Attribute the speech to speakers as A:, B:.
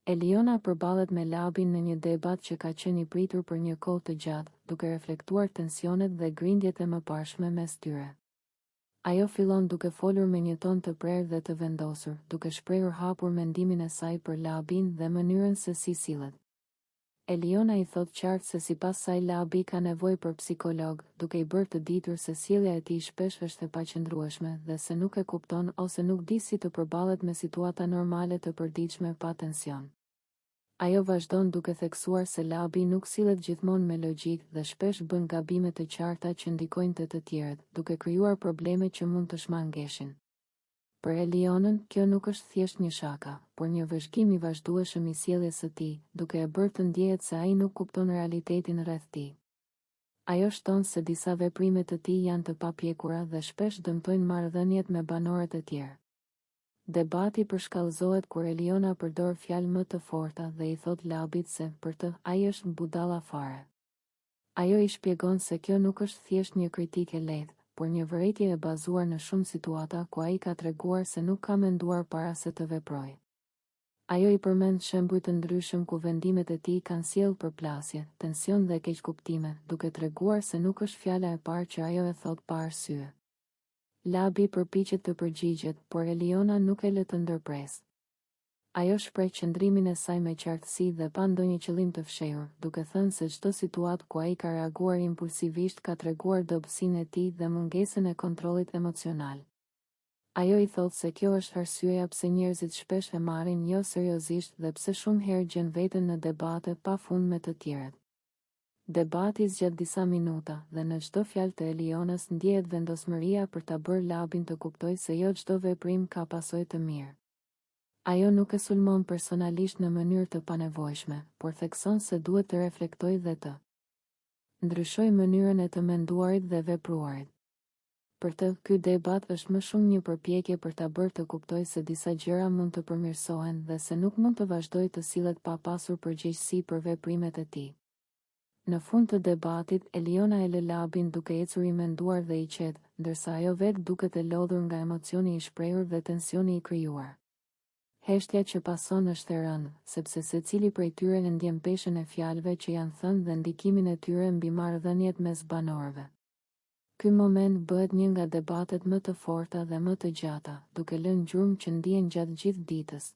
A: Eliona përballet me Labin në një debat që ka qenë i pritur për një kohë të gjatë, duke reflektuar tensionet dhe grindjet e mëparshme mes tyre. Ajo fillon duke folur me një ton të prerë dhe të vendosur, duke shprehur hapur mendimin e saj për Labin dhe mënyrën se si sillet. Eliona i thot qartë se sipas saj Labi ka nevojë për psikolog, duke i bërë të ditur se sjellja e tij shpesh është e paqëndrueshme dhe se nuk e kupton ose nuk di si të përballet me situata normale të përditshme pa tension. Ajo vazhdon duke theksuar se Labi nuk sillet gjithmonë me logjik dhe shpesh bën gabime të qarta që ndikojnë të tjerët, duke krijuar probleme që mund të shmangeshin. Për Elionën, kjo nuk është thjesht një shaka, por një vëzhgim i vazhdueshëm i sjelljes së tij, duke e bërë të ndjehet se ai nuk kupton realitetin rreth tij. Ajo shton se disa veprime të tij janë të papjekura dhe shpesh dëmtojnë marrëdhëniet me banorët e tjerë. Debati përshkallëzohet kur Eliona përdor fjalë më të forta dhe i thot Labit se për të ai është budalla fare. Ajo i shpjegon se kjo nuk është thjesht një kritikë e lehtë, por një vërejtje e bazuar në shumë situata ku ai ka treguar se nuk ka menduar para se të veprojë. Ajo i përmend shembuj të ndryshëm ku vendimet e tij kanë sjellë përplasje, tension dhe keqkuptime, duke treguar se nuk është fjala e parë që ajo e thot pa arsye. Labi përpiqet të përgjigjet, por Eliona nuk e lë të ndërpresë. Ajo shpreh qëndrimin e saj me qartësi dhe pa ndonjë qëllim të fshehur, duke thënë se çdo situatë ku ai ka reaguar impulsivisht ka treguar dobësinë e tij dhe mungesën e kontrollit emocional. Ajo i thotë se kjo është arsyeja pse njerëzit shpesh e marrin jo seriozisht dhe pse shumë herë gjen veten në debate pa fund me të tjerët. Debati zgjat disa minuta dhe në çdo fjalë të Elionës ndjehet vendosmëria për ta bërë Labin të kuptojë se jo çdo veprim ka pasojë të mirë. Ajo nuk e sulmon personalisht në mënyrë të panevojshme, por thekson se duhet të reflektojë dhe të ndryshojë mënyrën e të menduarit dhe vepruarit. Për të, ky debat është më shumë një përpjekje për ta bërë të kuptojë se disa gjëra mund të përmirësohen dhe se nuk mund të vazhdojë të sillet pa pasur përgjegjësi për veprimet e tij. Në fund të debatit, Eliona e lë Labin duke ecur i menduar dhe i qetë, ndërsa ajo vetë duket e lodhur nga emocioni i shprehur dhe tensioni i krijuar. Heshtja që pason është e rëndë, sepse secili prej tyre e ndjen peshën e fjalëve që janë thënë dhe ndikimin e tyre mbi marrëdhëniet mes banorëve. Ky moment bëhet një nga debatet më të forta dhe më të gjata, duke lënë gjurmë që ndihen gjatë gjithë ditës.